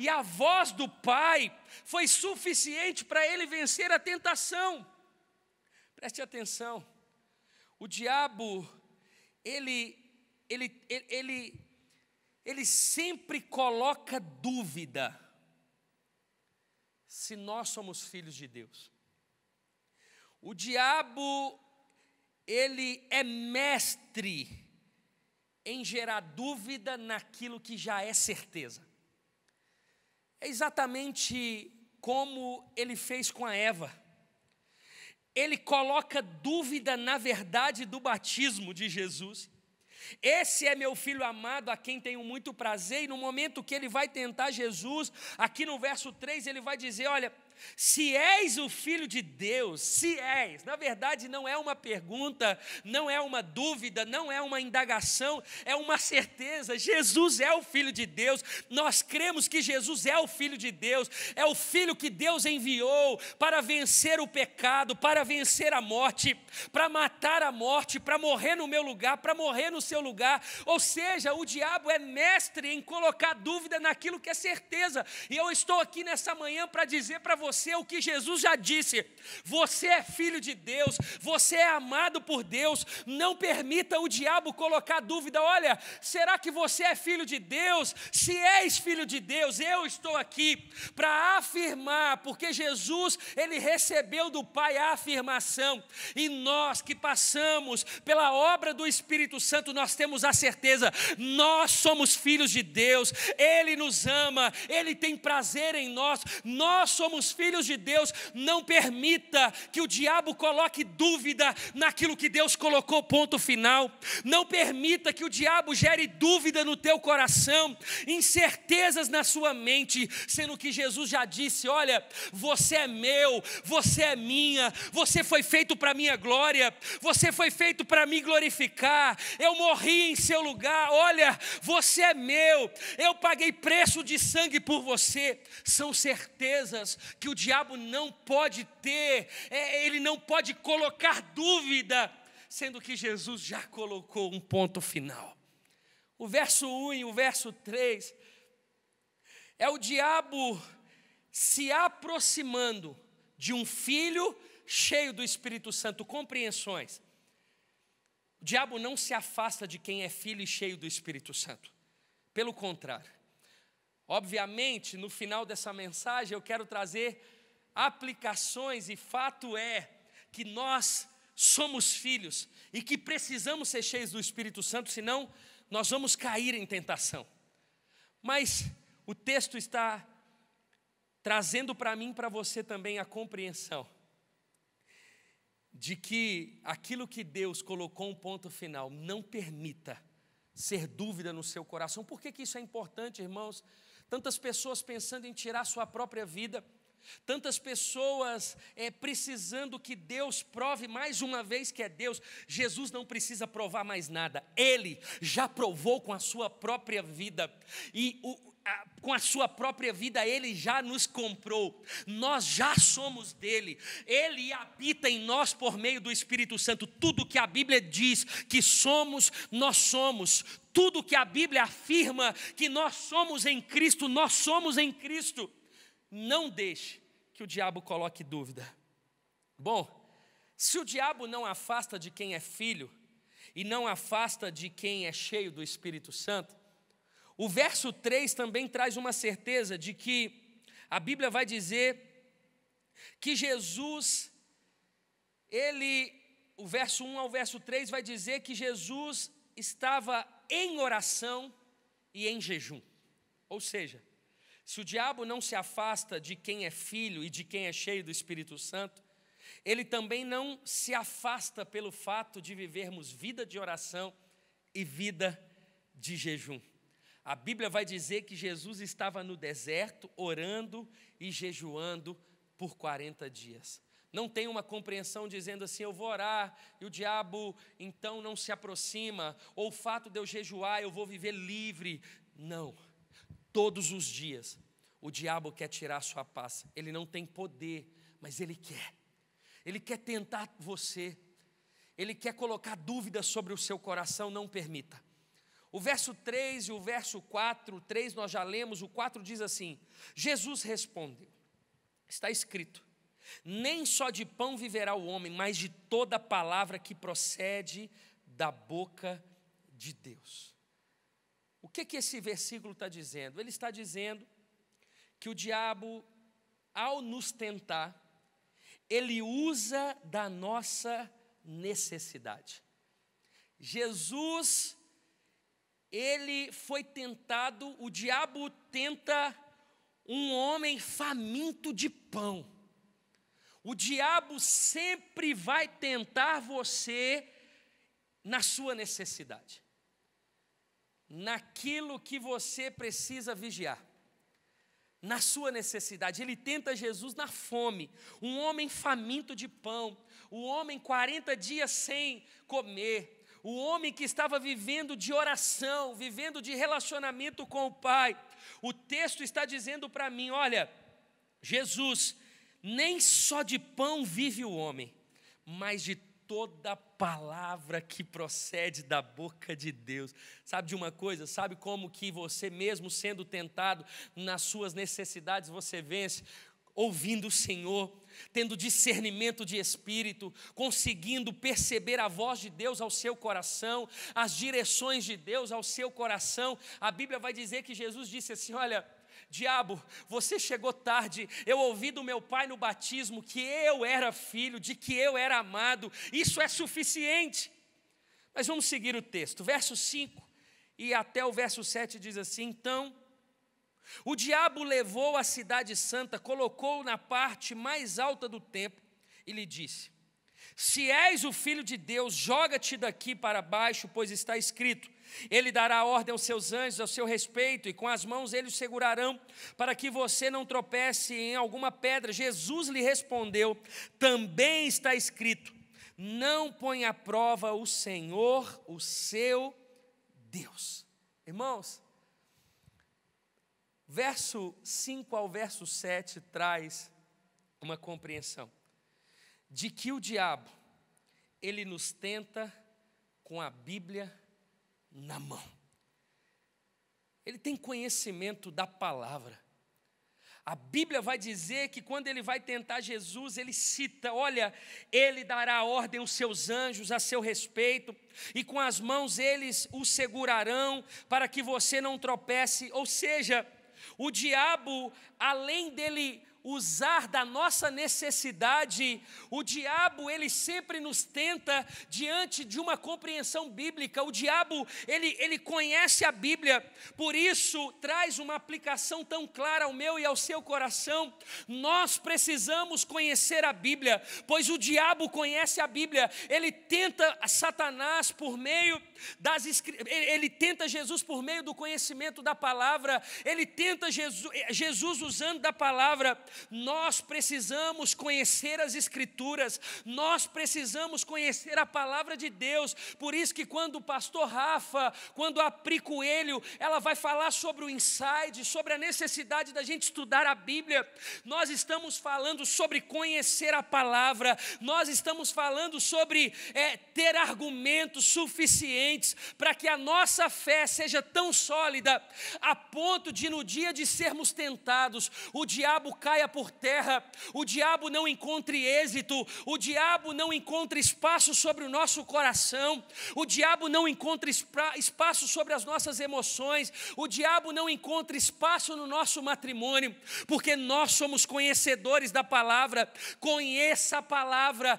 Speaker 3: a voz do Pai foi suficiente para ele vencer a tentação. Preste atenção, o diabo, ele sempre coloca dúvida se nós somos filhos de Deus. O diabo, ele é mestre em gerar dúvida naquilo que já é certeza. É exatamente como ele fez com a Eva. Ele coloca dúvida na verdade do batismo de Jesus. Esse é meu filho amado, a quem tenho muito prazer. E no momento que ele vai tentar Jesus, aqui no verso 3, ele vai dizer, olha, se és o filho de Deus, se és, na verdade não é uma pergunta, não é uma dúvida, não é uma indagação, é uma certeza. Jesus é o Filho de Deus, nós cremos que Jesus é o Filho de Deus, é o Filho que Deus enviou para vencer o pecado, para vencer a morte, para matar a morte, para morrer no meu lugar, para morrer no seu lugar. Ou seja, o diabo é mestre em colocar dúvida naquilo que é certeza, e eu estou aqui nessa manhã para dizer para você o que Jesus já disse: você é filho de Deus, você é amado por Deus. Não permita o diabo colocar dúvida. Olha, será que você é filho de Deus? Se és filho de Deus, eu estou aqui para afirmar, porque Jesus, ele recebeu do Pai a afirmação, e nós que passamos pela obra do Espírito Santo, nós temos a certeza, nós somos filhos de Deus, ele nos ama, ele tem prazer em nós, nós somos filhos de Deus. Não permita que o diabo coloque dúvida naquilo que Deus colocou ponto final. Não permita que o diabo gere dúvida no teu coração, incertezas na sua mente, sendo que Jesus já disse, olha, você é meu, você é minha, você foi feito para minha glória, você foi feito para me glorificar, eu morri em seu lugar, olha, você é meu, eu paguei preço de sangue por você. São certezas que o diabo não pode ter, ele não pode colocar dúvida, sendo que Jesus já colocou um ponto final. O verso 1 e o verso 3 é o diabo se aproximando de um filho cheio do Espírito Santo. Compreensões: o diabo não se afasta de quem é filho e cheio do Espírito Santo, pelo contrário. Obviamente, no final dessa mensagem eu quero trazer aplicações, e fato é que nós somos filhos e que precisamos ser cheios do Espírito Santo, senão nós vamos cair em tentação. Mas o texto está trazendo para mim e para você também a compreensão de que aquilo que Deus colocou um ponto final, não permita ser dúvida no seu coração. Por que isso é importante, irmãos? Tantas pessoas pensando em tirar sua própria vida, tantas pessoas precisando que Deus prove mais uma vez que é Deus. Jesus não precisa provar mais nada, Ele já provou com a sua própria vida, e com a sua própria vida Ele já nos comprou, nós já somos dEle, Ele habita em nós por meio do Espírito Santo. Tudo que a Bíblia diz que somos, nós somos. Tudo que a Bíblia afirma que nós somos em Cristo, nós somos em Cristo. Não deixe que o diabo coloque dúvida. Bom, se o diabo não afasta de quem é filho e não afasta de quem é cheio do Espírito Santo, o verso 3 também traz uma certeza de que a Bíblia vai dizer que Jesus, o verso 1 ao verso 3 vai dizer que Jesus estava em oração e em jejum. Ou seja, se o diabo não se afasta de quem é filho e de quem é cheio do Espírito Santo, ele também não se afasta pelo fato de vivermos vida de oração e vida de jejum. A Bíblia vai dizer que Jesus estava no deserto orando e jejuando por 40 dias. Não tem uma compreensão dizendo assim, eu vou orar e o diabo então não se aproxima, ou o fato de eu jejuar eu vou viver livre. Não, todos os dias o diabo quer tirar a sua paz. Ele não tem poder, mas ele quer tentar você, ele quer colocar dúvidas sobre o seu coração. Não permita. O verso 3 e o verso 4, o 3 nós já lemos, o 4 diz assim: Jesus respondeu, está escrito, nem só de pão viverá o homem, mas de toda palavra que procede da boca de Deus. O que esse versículo está dizendo? Ele está dizendo que o diabo, ao nos tentar, ele usa da nossa necessidade. Jesus, ele foi tentado, o diabo tenta um homem faminto de pão. O diabo sempre vai tentar você na sua necessidade, naquilo que você precisa vigiar, na sua necessidade. Ele tenta Jesus na fome, um homem faminto de pão, o homem 40 dias sem comer, o homem que estava vivendo de oração, vivendo de relacionamento com o Pai. O texto está dizendo para mim, olha, Jesus, nem só de pão vive o homem, mas de toda palavra que procede da boca de Deus. Sabe de uma coisa? Sabe como que você mesmo sendo tentado nas suas necessidades, você vence? Ouvindo o Senhor, tendo discernimento de espírito, conseguindo perceber a voz de Deus ao seu coração, as direções de Deus ao seu coração. A Bíblia vai dizer que Jesus disse assim, olha, diabo, você chegou tarde, eu ouvi do meu pai no batismo que eu era filho, de que eu era amado, isso é suficiente. Mas vamos seguir o texto, verso 5 e até o verso 7 diz assim, então, o diabo levou a cidade santa, colocou-o na parte mais alta do templo e lhe disse, se és o filho de Deus, joga-te daqui para baixo, pois está escrito, ele dará ordem aos seus anjos ao seu respeito, e com as mãos eles o segurarão, para que você não tropece em alguma pedra. Jesus lhe respondeu, também está escrito, não põe à prova o Senhor, o seu Deus. Irmãos, verso 5 ao verso 7 traz uma compreensão de que o diabo, ele nos tenta com a Bíblia na mão. Ele tem conhecimento da palavra. A Bíblia vai dizer que quando ele vai tentar Jesus, ele cita, olha, ele dará ordem aos seus anjos a seu respeito, e com as mãos eles o segurarão, para que você não tropece. Ou seja, o diabo, além dele usar da nossa necessidade. O diabo, ele sempre nos tenta diante de uma compreensão bíblica. O diabo, ele conhece a Bíblia, por isso traz uma aplicação tão clara ao meu e ao seu coração. Nós precisamos conhecer a Bíblia, pois o diabo conhece a Bíblia. Ele tenta Satanás por meio ele tenta Jesus por meio do conhecimento da palavra, ele tenta Jesus usando da palavra. Nós precisamos conhecer as Escrituras, nós precisamos conhecer a palavra de Deus. Por isso que quando o pastor Rafa, quando a Pri Coelho, ela vai falar sobre o insight, sobre a necessidade da gente estudar a Bíblia, nós estamos falando sobre conhecer a palavra, nós estamos falando sobre ter argumentos suficientes para que a nossa fé seja tão sólida a ponto de no dia de sermos tentados, o diabo caia por terra, o diabo não encontre êxito, o diabo não encontre espaço sobre o nosso coração, o diabo não encontre espaço sobre as nossas emoções, o diabo não encontre espaço no nosso matrimônio, porque nós somos conhecedores da palavra. Conheça a palavra,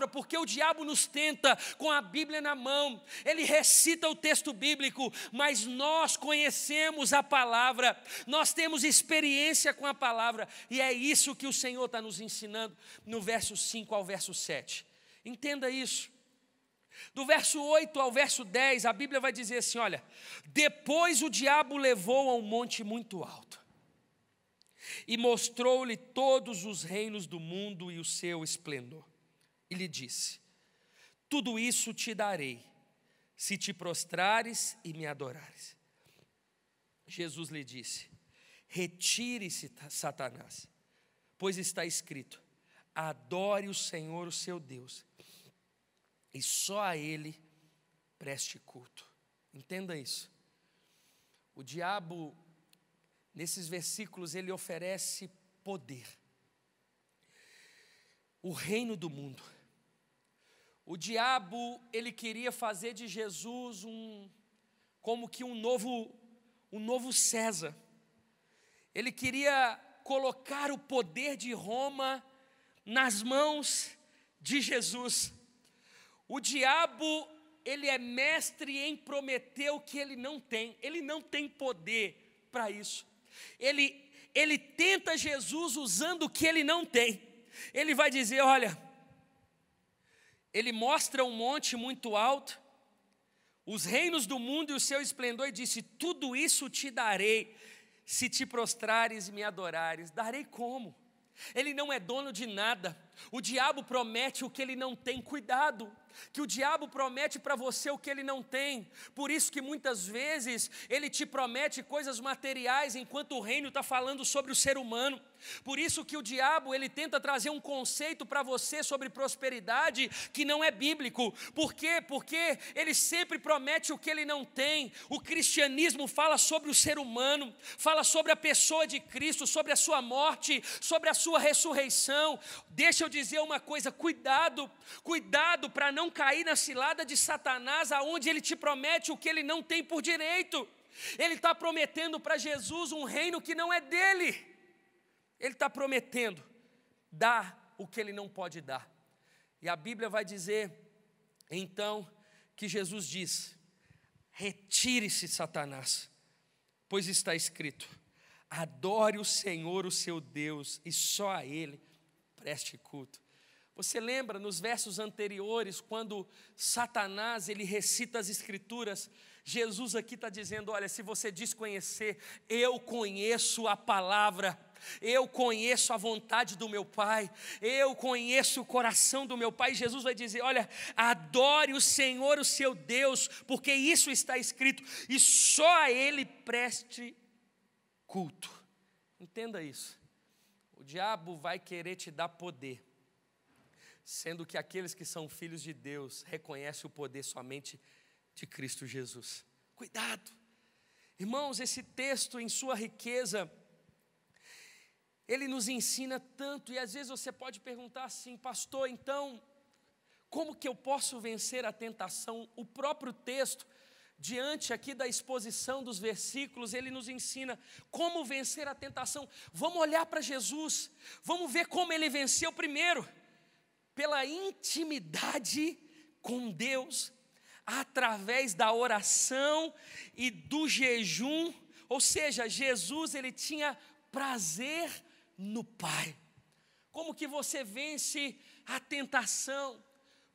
Speaker 3: porque o diabo nos tenta com a Bíblia na mão, ele recita o texto bíblico, mas nós conhecemos a palavra, nós temos experiência com a palavra, e é isso que o Senhor está nos ensinando no verso 5 ao verso 7. Entenda isso. Do verso 8 ao verso 10, a Bíblia vai dizer assim, olha: depois o diabo levou a um monte muito alto e mostrou-lhe todos os reinos do mundo e o seu esplendor, e lhe disse: tudo isso te darei, se te prostrares e me adorares. Jesus lhe disse: retire-se, Satanás, pois está escrito: adore o Senhor, o seu Deus, e só a Ele preste culto. Entenda isso. O diabo, nesses versículos, ele oferece poder, o reino do mundo. O diabo, ele queria fazer de Jesus como que um novo César. Ele queria colocar o poder de Roma nas mãos de Jesus. O diabo, ele é mestre em prometer o que ele não tem poder para isso. Ele tenta Jesus usando o que ele não tem. Ele vai dizer, olha, ele mostra um monte muito alto, os reinos do mundo e o seu esplendor, e disse: tudo isso te darei, se te prostrares e me adorares. Darei como? Ele não é dono de nada. O diabo promete o que ele não tem. Cuidado, que o diabo promete para você o que ele não tem. Por isso que muitas vezes ele te promete coisas materiais, enquanto o reino está falando sobre o ser humano. Por isso que o diabo, ele tenta trazer um conceito para você sobre prosperidade que não é bíblico. Por quê? Porque ele sempre promete o que ele não tem. O cristianismo fala sobre o ser humano, fala sobre a pessoa de Cristo, sobre a sua morte, sobre a sua ressurreição. Deixa eu dizer uma coisa: cuidado para não cair na cilada de Satanás, aonde ele te promete o que ele não tem por direito. Ele está prometendo para Jesus um reino que não é dele. Ele está prometendo dar o que ele não pode dar. E a Bíblia vai dizer, então, que Jesus diz: retire-se, Satanás, pois está escrito: adore o Senhor, o seu Deus, e só a Ele preste culto. Você lembra nos versos anteriores, quando Satanás, ele recita as Escrituras, Jesus aqui está dizendo: olha, se você desconhecer, eu conheço a palavra, eu conheço a vontade do meu Pai, eu conheço o coração do meu Pai. Jesus vai dizer: olha, adore o Senhor, o seu Deus, porque isso está escrito, e só a Ele preste culto. Entenda isso. O diabo vai querer te dar poder, sendo que aqueles que são filhos de Deus reconhecem o poder somente de Cristo Jesus. Cuidado. Irmãos, esse texto em sua riqueza, ele nos ensina tanto, e às vezes você pode perguntar assim: pastor, então, como que eu posso vencer a tentação? O próprio texto diante aqui da exposição dos versículos, ele nos ensina como vencer a tentação. Vamos olhar para Jesus, vamos ver como ele venceu primeiro, pela intimidade com Deus, através da oração e do jejum. Ou seja, Jesus, ele tinha prazer no Pai. Como que você vence a tentação?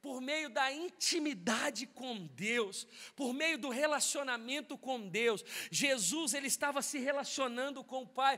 Speaker 3: Por meio da intimidade com Deus, por meio do relacionamento com Deus. Jesus, ele estava se relacionando com o Pai.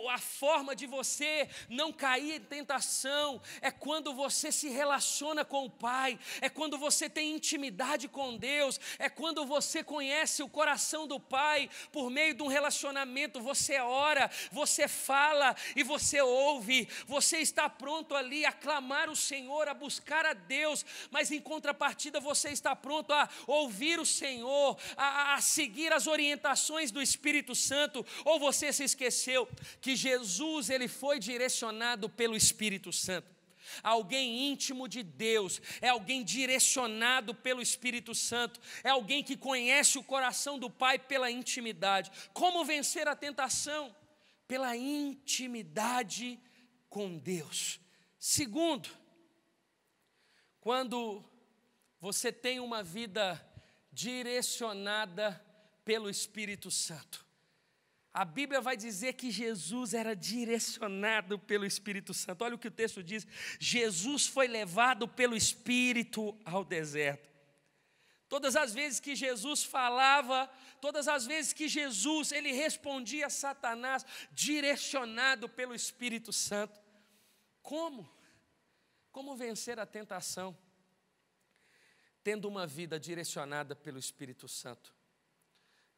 Speaker 3: A forma de você não cair em tentação é quando você se relaciona com o Pai, é quando você tem intimidade com Deus, é quando você conhece o coração do Pai. Por meio de um relacionamento, você ora, você fala e você ouve. Você está pronto ali a clamar o Senhor, a buscar a Deus, mas em contrapartida você está pronto a ouvir o Senhor, a seguir as orientações do Espírito Santo. Ou você se esqueceu que Jesus, ele foi direcionado pelo Espírito Santo? Alguém íntimo de Deus é alguém direcionado pelo Espírito Santo, é alguém que conhece o coração do Pai pela intimidade. Como vencer a tentação? Pela intimidade com Deus. Segundo, quando você tem uma vida direcionada pelo Espírito Santo. A Bíblia vai dizer que Jesus era direcionado pelo Espírito Santo. Olha o que o texto diz: Jesus foi levado pelo Espírito ao deserto. Todas as vezes que Jesus falava, todas as vezes que Jesus ele respondia a Satanás, direcionado pelo Espírito Santo. Como vencer a tentação? Tendo uma vida direcionada pelo Espírito Santo.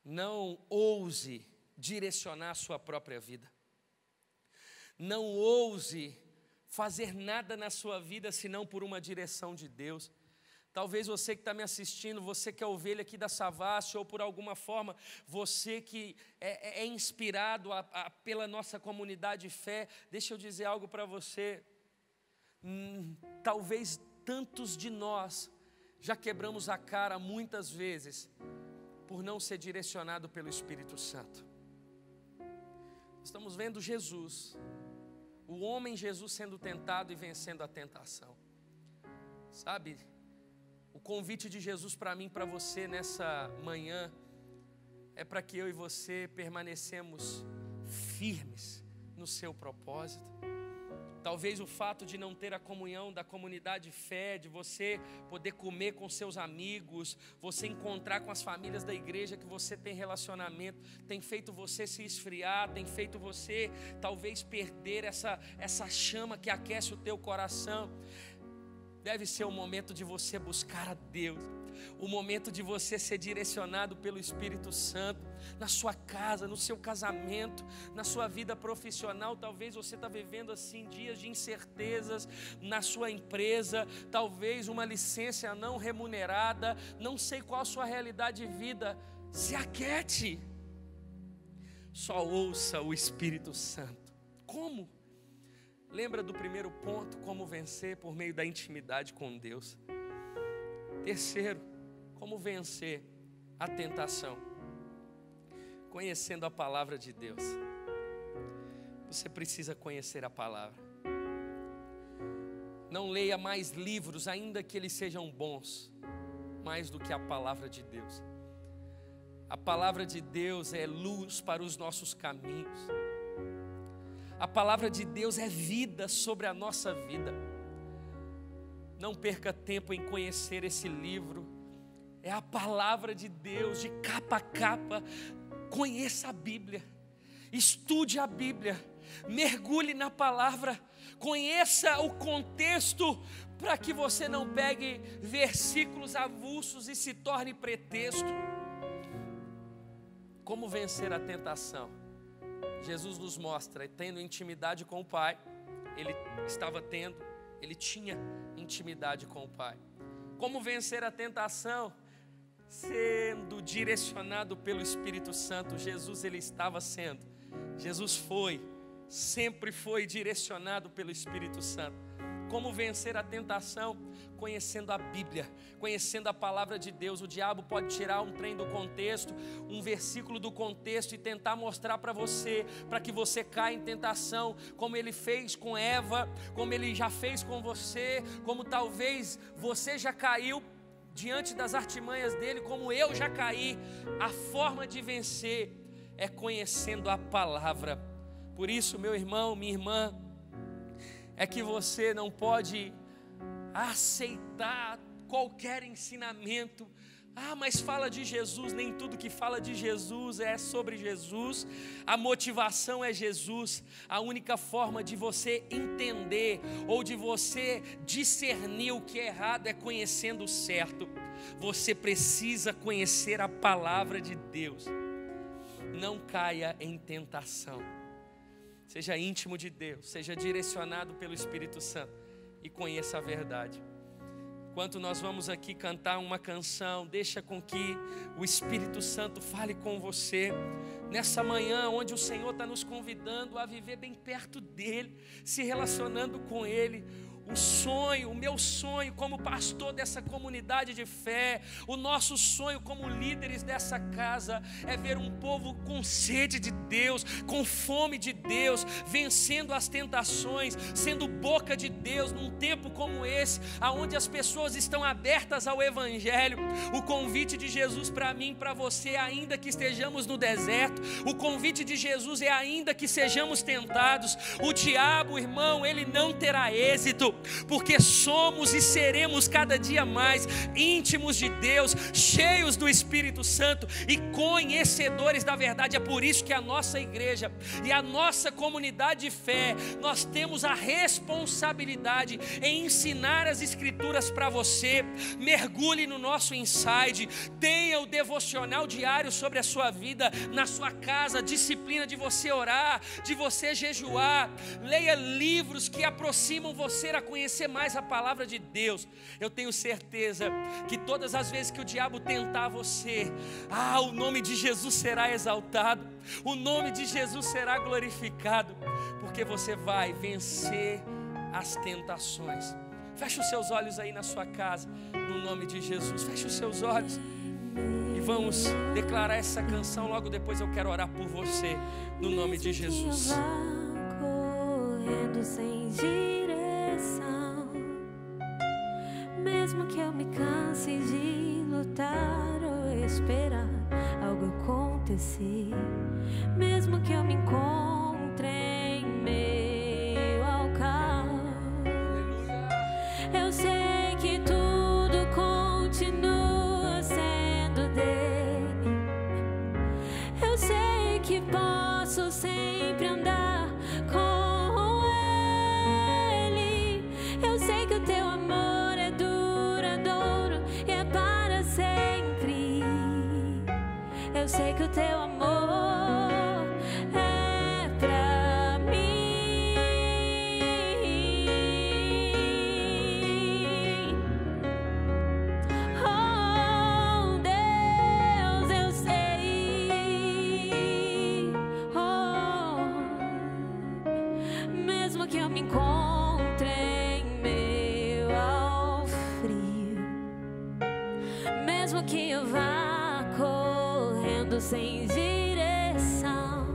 Speaker 3: Não ouse direcionar a sua própria vida. Não ouse fazer nada na sua vida senão por uma direção de Deus. Talvez você que está me assistindo, você que é ovelha aqui da Savassi, ou por alguma forma, você que é inspirado pela nossa comunidade de fé, deixa eu dizer algo para você. Talvez tantos de nós já quebramos a cara muitas vezes por não ser direcionado pelo Espírito Santo. Estamos vendo Jesus, o homem Jesus sendo tentado e vencendo a tentação. Sabe, o convite de Jesus para mim e para você nessa manhã é para que eu e você permanecemos firmes no seu propósito. Talvez o fato de não ter a comunhão da comunidade de fé, de você poder comer com seus amigos, você encontrar com as famílias da igreja que você tem relacionamento, tem feito você se esfriar, tem feito você talvez perder essa chama que aquece o teu coração. Deve ser o momento de você buscar a Deus, o momento de você ser direcionado pelo Espírito Santo, na sua casa, no seu casamento, na sua vida profissional. Talvez você está vivendo assim dias de incertezas na sua empresa, talvez uma licença não remunerada, não sei qual a sua realidade de vida. Se aquiete, só ouça o Espírito Santo. Como? Lembra do primeiro ponto, como vencer por meio da intimidade com Deus. Terceiro, como vencer a tentação? Conhecendo a palavra de Deus. Você precisa conhecer a palavra. Não leia mais livros, ainda que eles sejam bons, mais do que a palavra de Deus. A palavra de Deus é luz para os nossos caminhos. A palavra de Deus é vida sobre a nossa vida. Não perca tempo em conhecer esse livro. É a palavra de Deus, de capa a capa. Conheça a Bíblia. Estude a Bíblia. Mergulhe na palavra. Conheça o contexto, para que você não pegue versículos avulsos e se torne pretexto. Como vencer a tentação? Jesus nos mostra, tendo intimidade com o Pai. Ele tinha intimidade com o Pai. Como vencer a tentação? Sendo direcionado pelo Espírito Santo. Jesus, ele estava sendo. Jesus sempre foi direcionado pelo Espírito Santo. como vencer a tentação? Conhecendo a Bíblia, conhecendo a palavra de Deus. O diabo pode tirar um trem do contexto, um versículo do contexto e tentar mostrar para você, para que você caia em tentação, como ele fez com Eva, como ele já fez com você, como talvez você já caiu diante das artimanhas dele, como eu já caí. A forma de vencer é conhecendo a palavra. Por isso, meu irmão, minha irmã, é que você não pode aceitar qualquer ensinamento. Mas fala de Jesus. Nem tudo que fala de Jesus é sobre Jesus. A motivação é Jesus. A única forma de você entender ou de você discernir o que é errado é conhecendo o certo. Você precisa conhecer a palavra de Deus. Não caia em tentação. Seja íntimo de Deus, seja direcionado pelo Espírito Santo e conheça a verdade. Enquanto nós vamos aqui cantar uma canção, deixa com que o Espírito Santo fale com você nessa manhã, onde o Senhor está nos convidando a viver bem perto dEle, se relacionando com Ele. O sonho, o meu sonho como pastor dessa comunidade de fé, o nosso sonho como líderes dessa casa é ver um povo com sede de Deus, com fome de Deus, vencendo as tentações, sendo boca de Deus num tempo como esse, aonde as pessoas estão abertas ao Evangelho. O convite de Jesus para mim, para você, ainda que estejamos no deserto, o convite de Jesus é ainda que sejamos tentados. O diabo, irmão, ele não terá êxito, porque somos e seremos cada dia mais íntimos de Deus, cheios do Espírito Santo e conhecedores da verdade. É por isso que a nossa igreja e a nossa comunidade de fé, nós temos a responsabilidade em ensinar as Escrituras para você. Mergulhe no nosso inside, tenha o devocional diário sobre a sua vida, na sua casa, a disciplina de você orar, de você jejuar, leia livros que aproximam você a conhecer mais a palavra de Deus. Eu tenho certeza que todas as vezes que o diabo tentar você, o nome de Jesus será exaltado, o nome de Jesus será glorificado, porque você vai vencer as tentações. Feche os seus olhos aí na sua casa, no nome de Jesus. Feche os seus olhos e vamos declarar essa canção. Logo depois eu quero orar por você, no nome de Jesus.
Speaker 2: Correndo sem direção, mesmo que eu me canse de lutar ou esperar algo acontecer, mesmo que eu me encontre em meio ao caos, eu sei que tudo continua sendo dele. Eu sei que posso sempre andar com ele. Eu sei que o teu amor é duradouro e é para sempre. Eu sei que o teu amor é pra mim. Oh, Deus, eu sei. Mesmo que eu me encontre em meio ao frio, mesmo que eu vá correndo sem direção,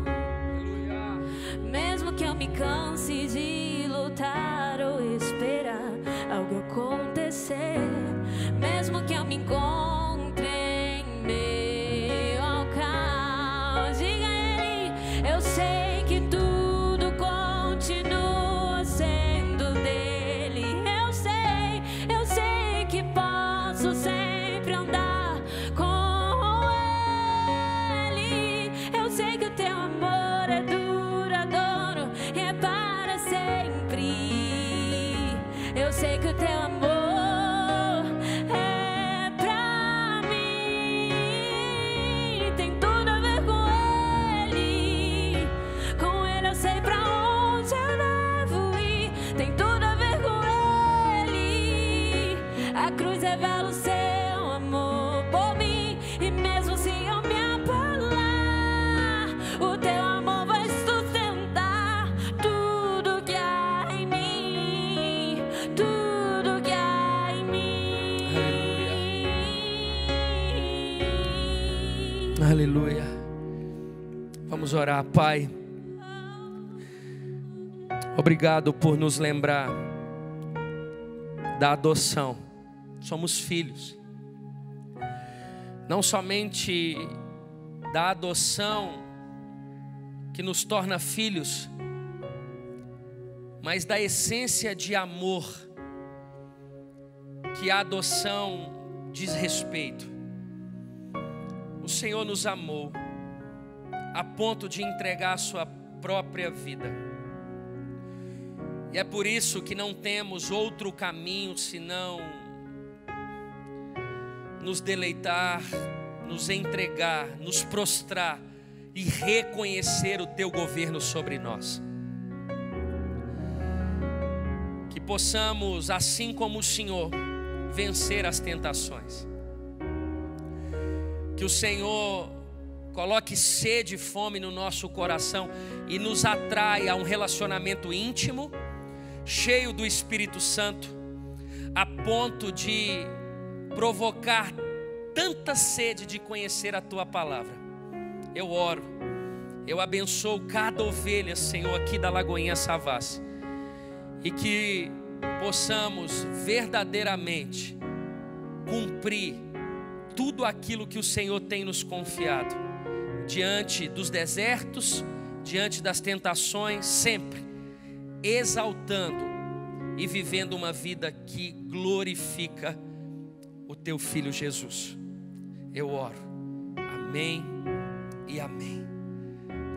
Speaker 2: mesmo que eu me canse de lutar ou esperar algo acontecer, mesmo que eu me encontre em meio ao caos, diga a ele, eu sei que tudo continua sendo dele. Eu sei que posso sempre andar com ele. Eu sei que o teu amor é duradouro e é para sempre. Eu sei que o teu amor é pra
Speaker 3: Aleluia. Vamos orar, Pai. Obrigado por nos lembrar da adoção. Somos filhos. Não somente da adoção que nos torna filhos, mas da essência de amor que a adoção diz respeito. O Senhor nos amou a ponto de entregar a sua própria vida. E é por isso que não temos outro caminho senão nos deleitar, nos entregar, nos prostrar e reconhecer o teu governo sobre nós. Que possamos, assim como o Senhor, vencer as tentações. Que o Senhor coloque sede e fome no nosso coração e nos atraia a um relacionamento íntimo, cheio do Espírito Santo, a ponto de provocar tanta sede de conhecer a Tua palavra. Eu oro, eu abençoo cada ovelha, Senhor, aqui da Lagoinha Savassi, e que possamos verdadeiramente cumprir tudo aquilo que o Senhor tem nos confiado, diante dos desertos, diante das tentações, sempre exaltando e vivendo uma vida que glorifica o Teu Filho Jesus. Eu oro, amém e amém.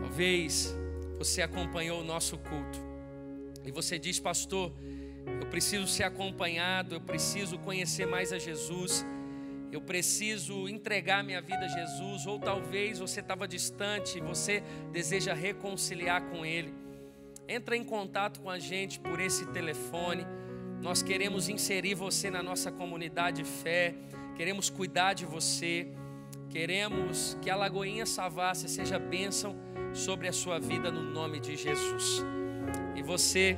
Speaker 3: Talvez você acompanhou o nosso culto e você diz: pastor, eu preciso ser acompanhado, eu preciso conhecer mais a Jesus, eu preciso entregar minha vida a Jesus. Ou talvez você estava distante e você deseja reconciliar com Ele. Entra em contato com a gente por esse telefone. Nós queremos inserir você na nossa comunidade de fé, queremos cuidar de você, queremos que a Lagoinha Savassi seja bênção sobre a sua vida no nome de Jesus. E você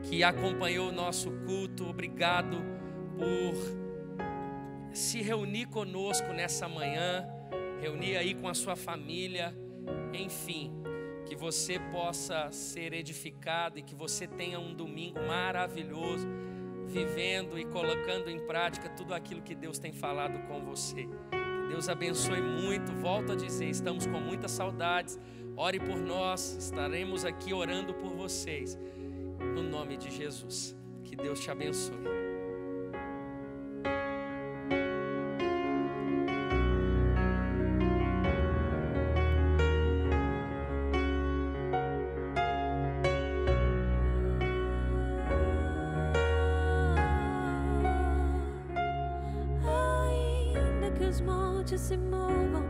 Speaker 3: que acompanhou o nosso culto, obrigado por se reunir conosco nessa manhã, reunir aí com a sua família, enfim, que você possa ser edificado e que você tenha um domingo maravilhoso, vivendo e colocando em prática tudo aquilo que Deus tem falado com você. Que Deus abençoe muito. Volto a dizer, estamos com muitas saudades. Ore por nós, estaremos aqui orando por vocês, no nome de Jesus. Que Deus te abençoe.
Speaker 2: Ainda que os montes se movam,